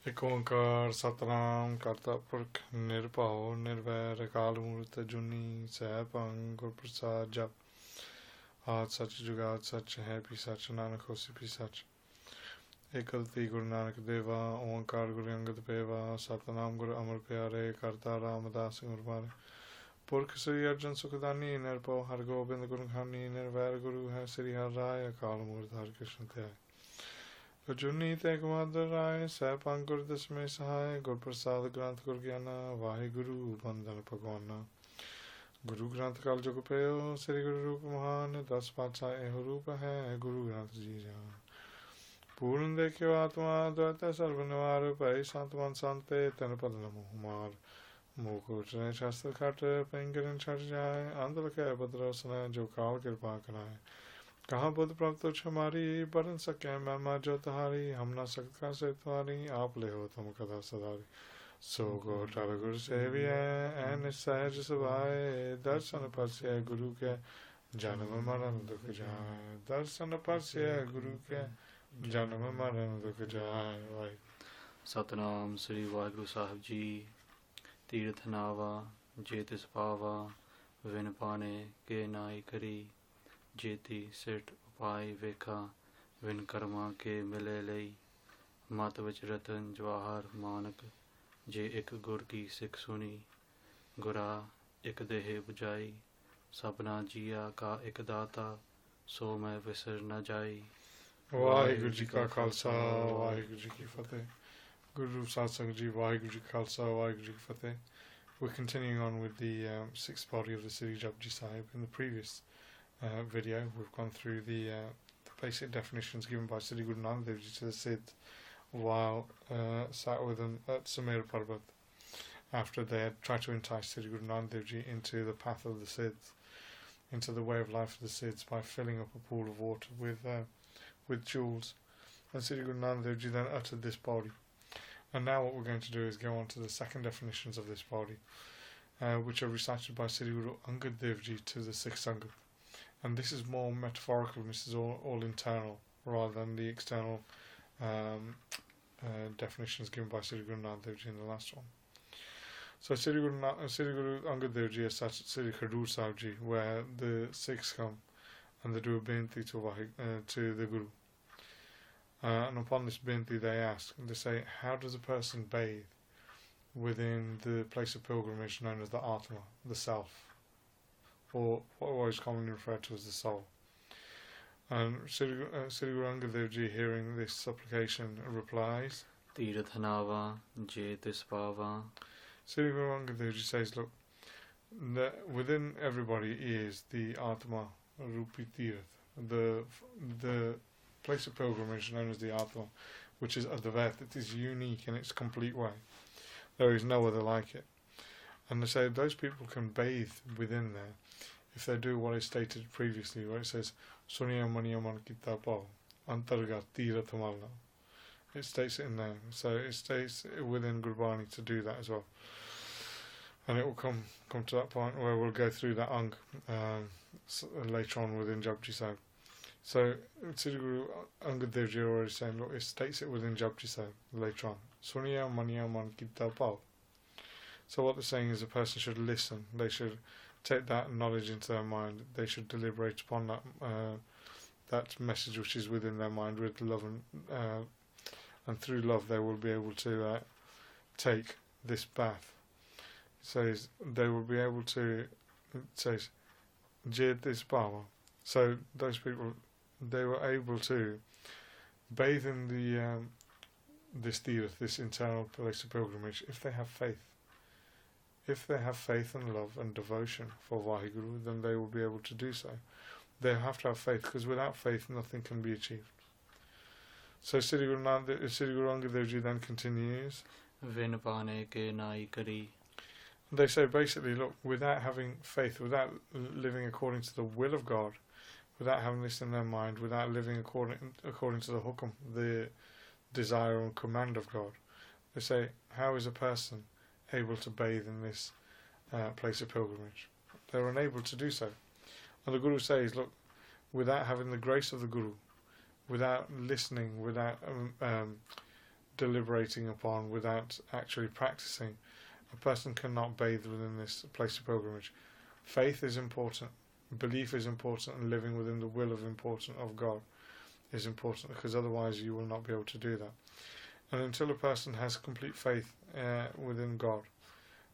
ਇੱਕ ਓੰਕਾਰ ਸਤਨਾਮ ਕਰਤਾ ਪੁਰਖ ਨਿਰਭਉ ਨਿਰਵੈਰ ਅਕਾਲ ਮੂਰਤ ਅਜੂਨੀ ਸੈਭੰ ਗੁਰ ਪ੍ਰਸਾਦ ਜਪ ਆਦ ਸੱਚ ਜੁਗਾਦ ਸੱਚ ਹੈ ਵੀ ਸੱਚ ਨਾਨਕ ਹੋਸੀ ਵੀ ਸੱਚ। ਇੱਕ ਗਲਤੀ ਗੁਰੂ ਨਾਨਕ ਦੇਵਾ ਓੰਕਾਰ ਗੁਰੂ ਅੰਗਦ ਪੇਵਾ ਸਤਨਾਮ ਗੁਰੂ ਅਮਰ ਪਿਆਰੇ ਕਰਤਾ ਰਾਮਦਾਸ ਗੁਰਬਾਰੇ ਪੁਰਖ ਸ੍ਰੀ ਅਰਜਨ ਸੁਖਦਾਨੀ ਨਿਰਭਉ ਹਰ ਗੋਬਿੰਦ ਗੁਰੂ ਖਾਨੀ ਨਿਰਵੈਰ ਗੁਰੂ ਹੈ ਸ੍ਰੀ ਹਰਿ ਰਾਇ ਅਕਾਲ ਮੂਰਤ ਹਰਿ ਕ੍ਰਿਸ਼ਨ ਧਿਆਇ ਅਜੂਨੀ ਤੇਗ ਬਹਾਦਰ ਰਾਏ ਸੈਭੰ ਗੁਰ ਦਸਮੇ ਸਹਾਇ ਗੁਰ ਪ੍ਰਸਾਦ ਗ੍ਰੰਥ ਗੁਰ ਗਿਆਨਾ ਵਾਹਿਗੁਰੂ ਬੰਦਨ ਭਗਵਾਨਾ। ਗੁਰੂ ਗ੍ਰੰਥ ਕਲ ਜੁਗ ਪਇਓ ਸ੍ਰੀ ਗੁਰੂ ਰੂਪ ਮਹਾਨ 10 ਪਾਤਸ਼ਾਹ ਇਹੋ ਰੂਪ ਹੈ ਗੁਰੂ ਗ੍ਰੰਥ ਜੀ ਜਾਨ। ਪੂਰਨ ਦੇਖਿਓ ਆਤਮਾ ਦਵੈਤੈ ਸਰਬ ਨਿਵਾਰ ਭੈ ਸੰਤ ਮਨ ਸੰਤੇ ਤਨ ਪਦ ਨਮੋ ਮਾਰ ਮੂਕ ਉਚਰੇ ਸ਼ਾਸਤਰ ਖਟ ਪੈਂਗਰਨ ਛੜ ਜਾਏ ਅੰਧ ਲਖੈ ਬਦਰਸਨ ਜੋ ਕਾਲ ਕਿਰਪਾ ਕਰਾਏ। कहाँ बुद्ध प्राप्त तुझ हमारी बरन सके महिमा जो तुम्हारी हम न सकता से तुम्हारी आप ले हो तुम कदा सदारी। सो गो टल गुरु सेविय ऐन सहज सुभाए दर्शन परसे गुरु के जन्म मरण दुख जाए दर्शन परसे गुरु के जन्म मरण दुख जाए। वाहि सतनाम श्री वाहिगुरु साहिब जी। तीर्थ नावा जे तिस पावा विन पाने के नाई करी जेती सिट उपाय वेखा विन कर्मा के मिले लई मत विच रतन जवाहर मानक जे एक गुर की सिख सुनी गुरा एक देह बुझाई सपना जिया का एक दाता सो मैं विसर न जाई। वाहिगुरु जी का खालसा वाहिगुरु जी की फतेह। Guru Satsang Ji Vaheguru Ji Khalsa Vaheguru Ji Ki Fateh. We're continuing on with the sixth body of the Sri Japji Sahib. In the previous video we've gone through the basic definitions given by Sri Guru Nanak Dev Ji to the Siddh while sat with them at Samir Parbat after they had tried to entice Sri Guru Nanak Dev Ji into the path of the Siddhs, into the way of life of the Siddhs by filling up a pool of water with jewels. And Sri Guru Nanak Dev Ji then uttered this body. And now what we're going to do is go on to the second definitions of this body, which are recited by Sri Guru Angad Dev Ji to the sixth Angad. And this is more metaphorical, this is all internal rather than the external definitions given by Sri Guru Nanak Dev Ji in the last one. So Sri Guru Angad Dev Ji is sat at Sri Khadur Sahib Ji, where the Sikhs come and they do a binti to the Guru. And upon this binti they ask, they say, how does a person bathe within the place of pilgrimage known as the Atma, the self, or what is commonly referred to as the soul? And Sri Guru Angad Dev Ji, hearing this supplication, replies, Tirth nava je tis pava. Sri Guru Angad Dev Ji says, look, within everybody is the Atma, Rupi Tirth, the place of pilgrimage known as the Atma, which is Advait. It is unique in its complete way. There is no other like it. And they say those people can bathe within there if they do what is stated previously, where it says Sunya Maniyaman Kitapao Antargat Tirathamalna. It states it in there. So it states within Gurbani to do that as well. And it will come to that point where we'll go through that Ang later on within Japji Sahib. So Sri Guru Angad Dev Ji already saying, look, it states it within Japji Sahib later on. Sunya Maniya Man Kita Pao. So what they're saying is a person should listen. They should take that knowledge into their mind. They should deliberate upon that message which is within their mind with love, and through love they will be able to take this bath. It says they will be able to. It says Jid this power. So those people, they were able to bathe in this tirth, this internal place of pilgrimage, if they have faith. If they have faith and love and devotion for Vaheguru, then they will be able to do so. They have to have faith, because without faith nothing can be achieved. So Sri Guru Angad Dev Ji then continues, Vin pane ke nai kari. They say basically, look, without having faith, without living according to the will of God, without having this in their mind, without living according to the hukum, the desire and command of God, they say, how is a person able to bathe in this place of pilgrimage? They're unable to do so. And the Guru says, look, without having the grace of the Guru, without listening, without deliberating upon, without actually practicing, a person cannot bathe within this place of pilgrimage. Faith is important, belief is important, and living within the will of God is important, because otherwise you will not be able to do that. And until a person has complete faith within God,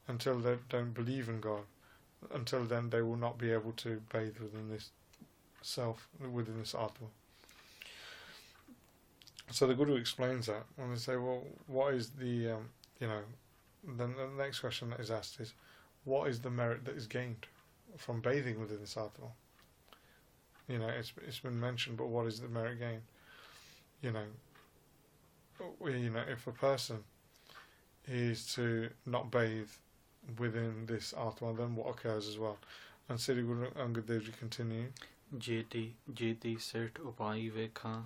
until they don't believe in God, until then they will not be able to bathe within this self, within this Atma. So the Guru explains that, and they say, well, what is the, then the next question that is asked is, what is the merit that is gained from bathing within this Atma? It's been mentioned, but what is the merit gained? If a person is to not bathe within this Atma, then what occurs as well? And Sri Guru Angad Dev Ji continue. Jeti set upai vekha.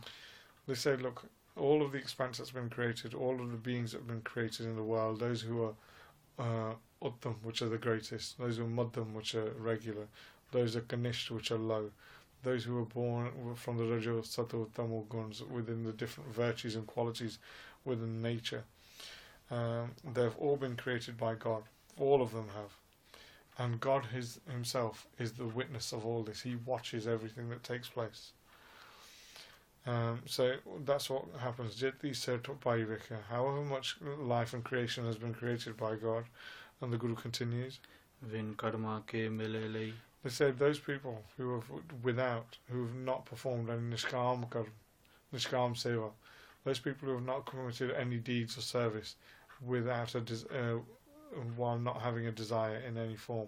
They say, look, all of the expanse that's been created, all of the beings that have been created in the world, those who are Uttam, which are the greatest, those who are Madhyam, which are regular, those are Kanishta, which are low, those who are born from the Rajo, Sato, Tamo guns, within the different virtues and qualities within nature, they've all been created by God. All of them have. And God himself is the witness of all this. He watches everything that takes place. So that's what happens. Jeti Serto Paivika. However much life and creation has been created by God, and the Guru continues. Vin karma ke milele. They say those people who have not performed any nishkam karma, nishkam seva, those people who have not committed any deeds or service without while not having a desire in any form.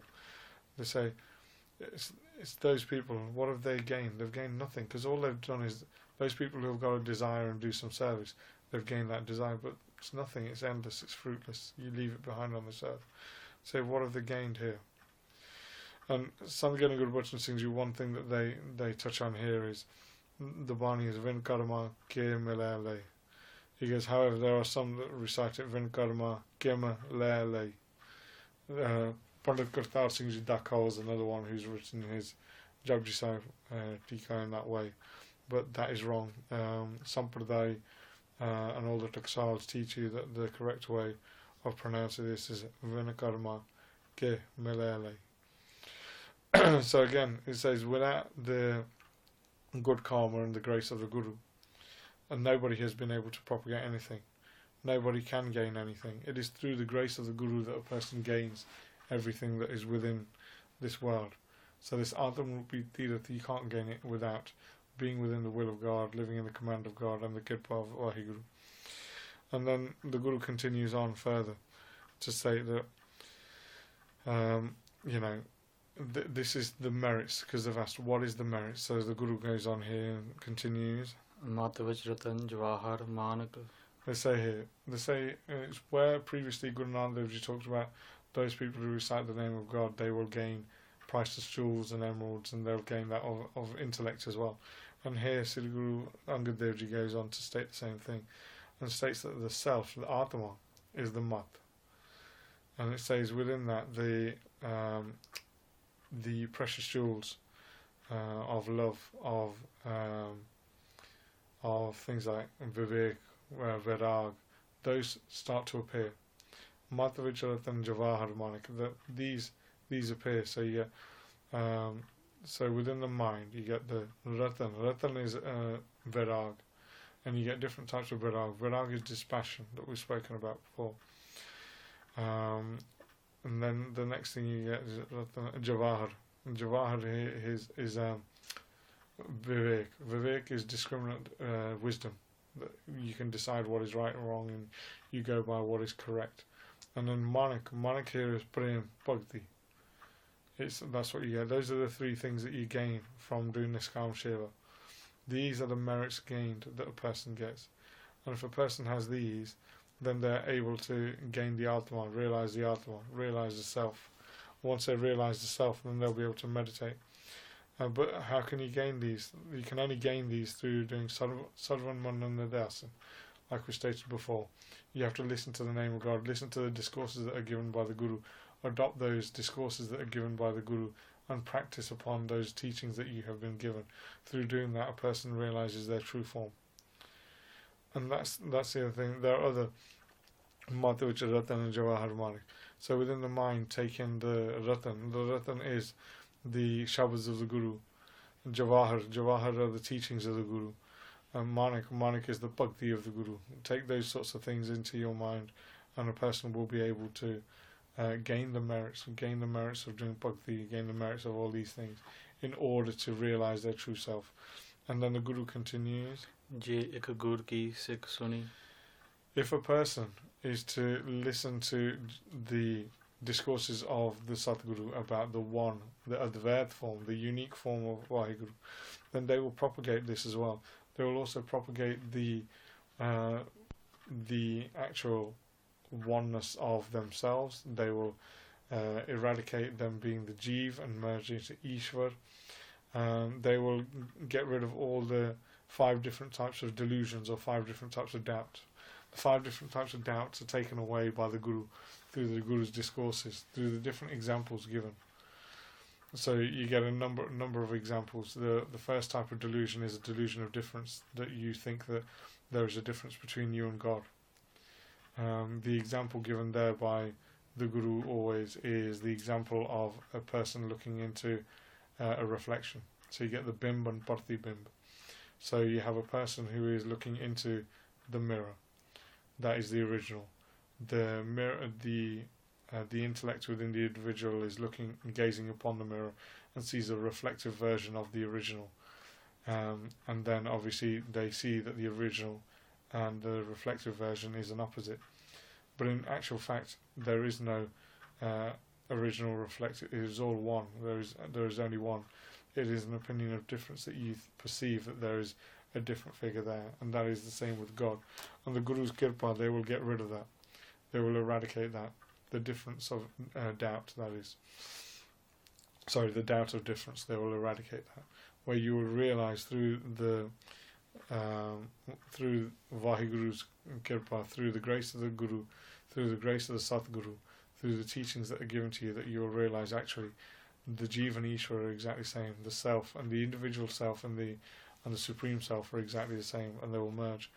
They say it's those people. What have they gained? They've gained nothing, because all they've done is, those people who have got a desire and do some service, they've gained that desire, but it's nothing, it's endless, it's fruitless. You leave it behind on this earth. So what have they gained here? And Samgana Gurbachan Singh Ji, one thing that they touch on here is the Bani is Vin Karma Ke Milele. He goes, however, there are some that recite it Vin Karma Ke Milele. Pandit Kartar Singh Ji Dakha is another one who's written his Japji Sahib Tika in that way. But that is wrong. Sampardaic and all the taksals teach you that the correct way of pronouncing this is Vin Karma Ke Milele. So again, it says, without the good karma and the grace of the Guru, and nobody has been able to propagate anything. Nobody can gain anything. It is through the grace of the Guru that a person gains everything that is within this world. So this Atmarupi Tirath, you can't gain it without being within the will of God, living in the command of God and the Kirpa of Vaheguru. And then the Guru continues on further to say that, this is the merits, because they've asked, what is the merits? So the Guru goes on here and continues. Matavajratan Jawahar Manak. They say it's where previously Guru Nanak Dev Ji talked about those people who recite the name of God, they will gain priceless jewels and emeralds, and they'll gain that of intellect as well. And here Sri Guru Angad Dev Ji goes on to state the same thing, and states that the self, the Atma, is the Mat. And it says within that the precious jewels of love, of things like Vivek, Virag, those start to appear. Matavicharatan Jawahar Manik, that these appear. So you get so within the mind you get the Ratan. Ratan is Virag, and you get different types of Virag. Virag is dispassion that we've spoken about before. And then the next thing you get is Jawahar. And Jawahar is Vivek. Vivek is discriminate wisdom. That you can decide what is right and wrong, and you go by what is correct. And then Manik. Manik here is Prem, Bhakti. That's what you get. Those are the three things that you gain from doing Niskam Shiva. These are the merits gained that a person gets. And if a person has these, then they're able to gain the Atma, realize the self. Once they realize the self, then they'll be able to meditate. But how can you gain these? You can only gain these through doing Sarvan Mananadasan, like we stated before. You have to listen to the name of God, listen to the discourses that are given by the Guru, adopt those discourses that are given by the Guru, and practice upon those teachings that you have been given. Through doing that, a person realizes their true form. And that's the other thing. There are other mata which are Ratan and Jawahar Manik. So within the mind, take in the Ratan. The Ratan is the Shabads of the Guru. Jawahar are the teachings of the Guru. And Manik is the Bhakti of the Guru. Take those sorts of things into your mind, and a person will be able to gain the merits of doing Bhakti, gain the merits of all these things, in order to realize their true self. And then the Guru continues. If a person is to listen to the discourses of the Satguru about the one, the Advaita form, the unique form of Vaheguru, then they will propagate this as well. They will also propagate the actual oneness of themselves. They will eradicate them being the Jeev and merge into Ishvar. They will get rid of all the 5 different types of delusions or 5 different types of doubt. The 5 different types of doubts are taken away by the Guru through the Guru's discourses, through the different examples given. So you get a number of examples. The first type of delusion is a delusion of difference, that you think that there is a difference between you and God. The example given there by the Guru always is the example of a person looking into a reflection. So you get the bimb and pratibimb. So you have a person who is looking into the mirror. That is the original. The mirror, the intellect within the individual is gazing upon the mirror and sees a reflective version of the original. And then obviously they see that the original and the reflective version is an opposite. But in actual fact, there is no original reflective. It is all one. There is only one. It is an opinion of difference that you perceive that there is a different figure there, and that is the same with God. And the Guru's Kirpa, they will get rid of that. They will eradicate that. The difference of doubt, that is. Sorry, the doubt of difference, they will eradicate that. Where you will realise through Vahiguru's Kirpa, through the grace of the Guru, through the grace of the Satguru, through the teachings that are given to you, that you will realise actually the Jiva and Ishvara are exactly the same. The self and the individual self and the supreme self are exactly the same, and they will merge.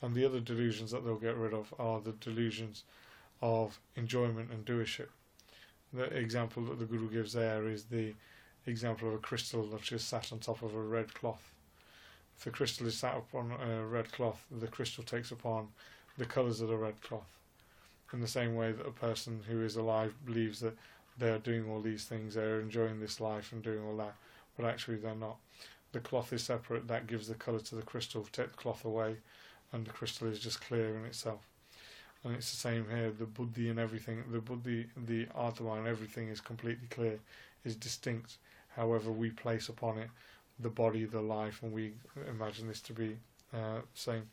And the other delusions that they'll get rid of are the delusions of enjoyment and doership. The example that the Guru gives there is the example of a crystal which is sat on top of a red cloth. If the crystal is sat upon a red cloth, the crystal takes upon the colours of the red cloth. In the same way that a person who is alive believes that they are doing all these things, they are enjoying this life and doing all that, but actually they're not. The cloth is separate, that gives the colour to the crystal. Take the cloth away and the crystal is just clear in itself. And it's the same here. The buddhi and everything, the atma and everything is completely clear, is distinct. However, we place upon it the body, the life, and we imagine this to be same.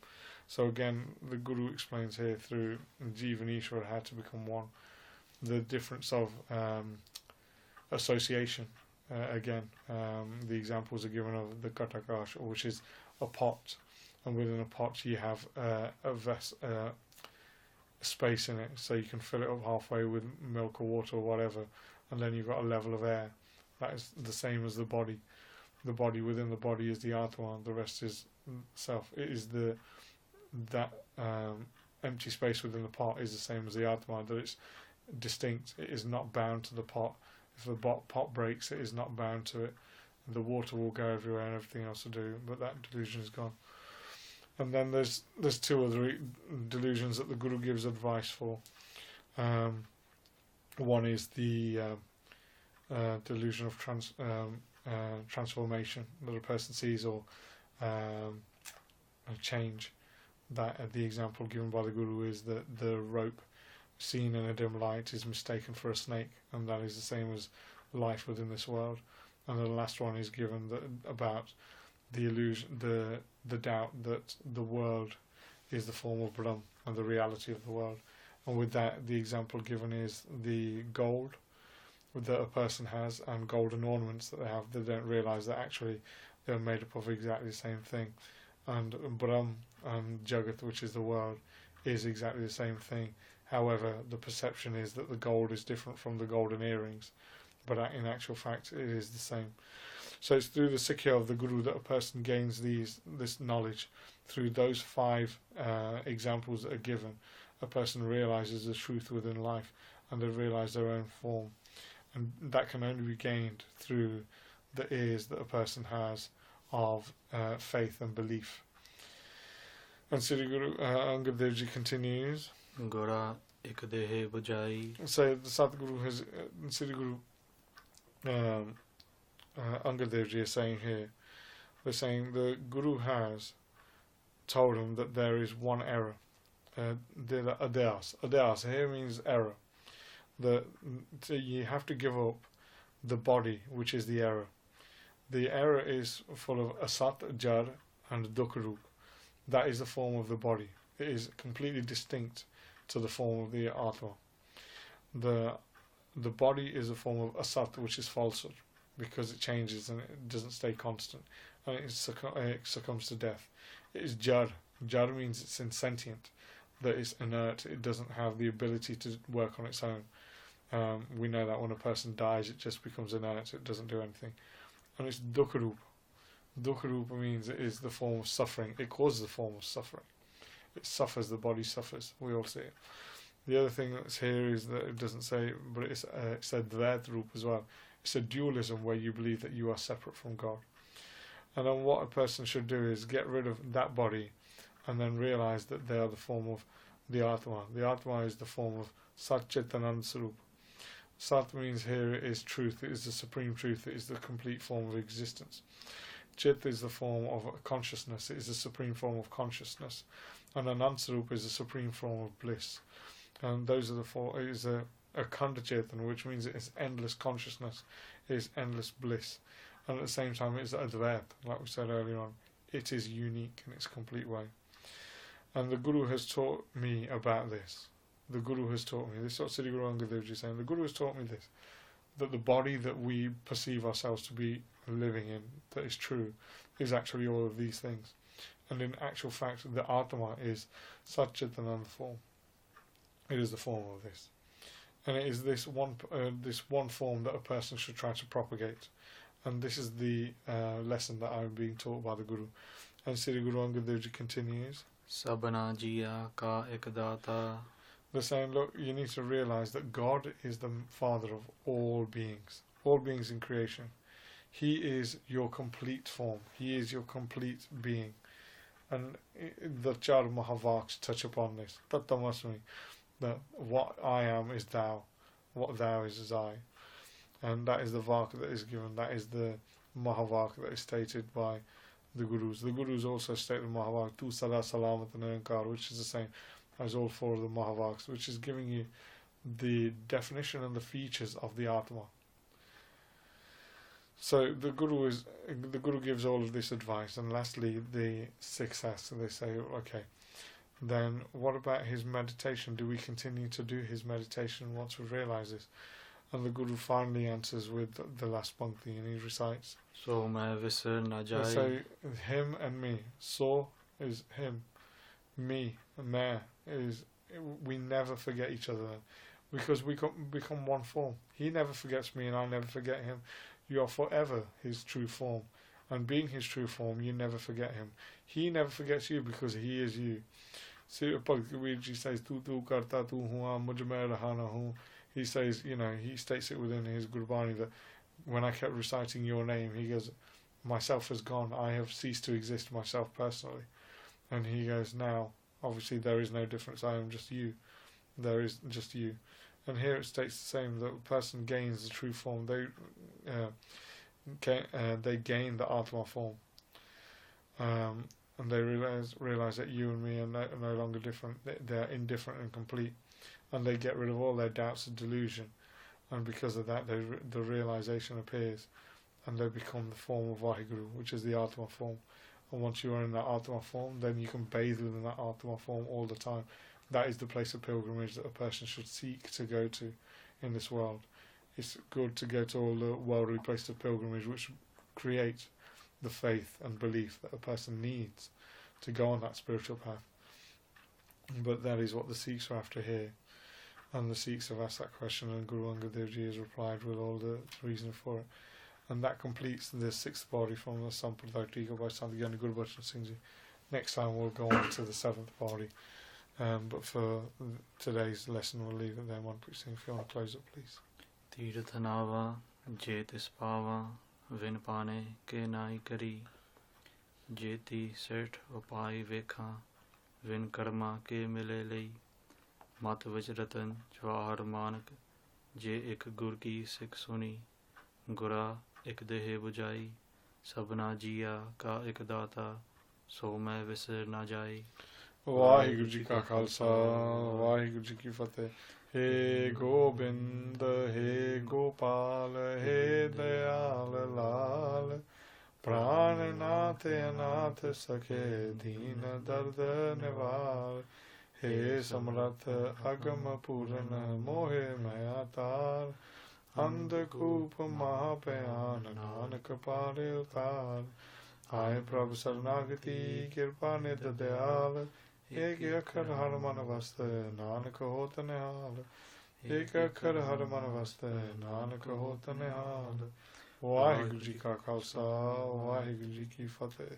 So again, the Guru explains here through Jiva and Ishvara how to become one. The difference of association. The examples are given of the Katakash, which is a pot, and within a pot you have a space in it, so you can fill it up halfway with milk or water or whatever, and then you've got a level of air. That is the same as the body. The body, within the body is the Atma, the rest is self. It is that empty space within the pot is the same as the Atma, that it's distinct. It is not bound to the pot. If the pot breaks, it is not bound to it. The water will go everywhere and everything else will do, but that delusion is gone. And then there's 2 other delusions that the Guru gives advice for. One is the delusion of transformation that a person sees, or a change. That the example given by the Guru is that the rope seen in a dim light is mistaken for a snake, and that is the same as life within this world. And the last one is given about the illusion, the doubt that the world is the form of Brahm and the reality of the world. And with that, the example given is the gold that a person has and golden ornaments that they have. They don't realise that actually they're made up of exactly the same thing. And Brahm and Jagat, which is the world, is exactly the same thing. However, the perception is that the gold is different from the golden earrings, but in actual fact it is the same. So it's through the Sikhya of the Guru that a person gains this knowledge. Through those 5 examples that are given, a person realizes the truth within life, and they realize their own form. And that can only be gained through the ears that a person has of faith and belief. And Sri Guru Angad Dev Ji continues. Gora ek dehe bujai. So the Satguru has, Sri Guru Angad Dev Ji is saying here, they're saying the Guru has told him that there is one error. Adeas. Adeas here means error. So you have to give up the body, which is the error. The error is full of asat, jar, and dukharup. That is the form of the body. It is completely distinct to the form of the Atma. The body is a form of asat, which is falsehood, because it changes and it doesn't stay constant, and it succumbs to death. It is jar. Jar means it's insentient, that it's inert, it doesn't have the ability to work on its own. We know that when a person dies, it just becomes inert, it doesn't do anything. And it's dukharup. Dukharup means it is the form of suffering. It causes the form of suffering. It suffers, the body suffers. We all see it. The other thing that's here is that it doesn't say, but it's a dvaitrup as well. It's a dualism where you believe that you are separate from God. And then what a person should do is get rid of that body and then realize that they are the form of the Atma. The Atma is the form of Sat Chitanand Sarup. Sat means here it is truth, it is the supreme truth, it is the complete form of existence. Chit is the form of consciousness, it is the supreme form of consciousness. And Anand Sarup is the supreme form of bliss. And those are the 4. It is a Khanda Chetan, which means it is endless consciousness, it is endless bliss. And at the same time, it is Advaita, like we said earlier on. It is unique in its complete way. And the Guru has taught me about this. The Guru has taught me. This is what Sri Guru Angad Dev Ji is saying. The Guru has taught me this. That the body that we perceive ourselves to be living in, that is true, is actually all of these things. And in actual fact, the Atma is Sat Chitananda form. It is the form of this. And it is this one form that a person should try to propagate. And this is the lesson that I'm being taught by the Guru. And Sri Guru Angad Dev Ji continues. Sabana jiya ka ekdata. They're saying, look, you need to realize that God is the Father of all beings in creation. He is your complete form. He is your complete being. And the Char Mahavaks touch upon this. Tattamasmi, that what I am is thou, what thou is I. And that is the Vaka that is given, that is the Mahavaka that is stated by the Gurus. The Gurus also state the Mahavaka, Tu Sada Salamat Nirankar, which is the same as all 4 of the Mahavaks, which is giving you the definition and the features of the Atma. So the Guru gives all of this advice, and lastly the 6th. So they say, okay, then what about his meditation? Do we continue to do his meditation once we realize this? And the Guru finally answers with the last Pankti, and he recites, So main visar na jai. So him and me. So is him. Me, main is, we never forget each other then, because we become one form. He never forgets me and I never forget him. You are forever his true form, and being his true form, you never forget him. He never forgets you because he is you. See, Bhakt Kabir Ji says, Tu karta tu hua, mujh mein rahana hu. He says, he states it within his Gurbani that when I kept reciting your name, he goes, myself has gone, I have ceased to exist myself personally. And he goes, now, obviously there is no difference, I am just you. There is just you. And here it states the same, that a person gains the true form, they gain the Atma form. And they realize that you and me are no longer different, they are indifferent and complete. And they get rid of all their doubts and delusion. And because of that, the realization appears, and they become the form of Vaheguru, which is the Atma form. And once you are in that Atma form, then you can bathe within that Atma form all the time. That is the place of pilgrimage that a person should seek to go to in this world. It's good to go to all the worldly places of pilgrimage which create the faith and belief that a person needs to go on that spiritual path. But that is what the Sikhs are after here. And the Sikhs have asked that question, and Guru Angad Dev Ji has replied with all the reason for it. And that completes the 6th Pauri from the Sampardaic by Sant Gyani Gurbachan Singh Ji. Next time we'll go on to the 7th Pauri. But for today's lesson we'll leave it there. Kamalpreet Singh, if you want to close it, please. ਤੀਰਥ ਨਾਵਾ ਜੇ ਤਿਸ ਪਾਵਾ win ਪਾਣੇ ਕੇ ਨਾਈ ਕਰੀ ਜੇਤੀ ਸਿਠ ਉਪਾਈ ਵੇਖਾਂ win ਕਰਮਾ ਕੇ ਮਿਲੇ ਲਈ ਮਤ ਵਿੱਚ ਰਤਨ ਜਵਾਹਰ ਮਾਨਕ ਜੇ ਇੱਕ ਗੁਰ ਕੀ ਸਿੱਖ ਸੁਣੀ ਗੁਰਾ ਇੱਕ ਦੇਹ ਬੁਝਾਈ ਸਭਨਾ ਜੀਆ ਕਾ ਇੱਕ ਦਾਤਾ ਸੋ ਮੈਂ ਵਿਸਰ ਨਾ ਜਾਈ। ਵਾਹਿਗੁਰੂ ਜੀ ਕਾ ਖਾਲਸਾ ਵਾਹਿਗੁਰੂ ਜੀ ਕੀ ਫਤਿਹ। हे गोबिंद हे गोपाल हे दयाल लाल प्राणनाथ अनाथ सखे दीन दर्द निवार हे समर्थ अगम पूरन मोहे मया तार अंधकूप महाभयान नानक पारे उतार आए प्रभु शरणागति कृपा निध दयाल एक अखर हर मन वस्त नानक होत निहाल एक अखर हर मन वस्त नानक होत निहाल। वाहिगुरू जी का खालसा वाहिगुरू जी की फतेह।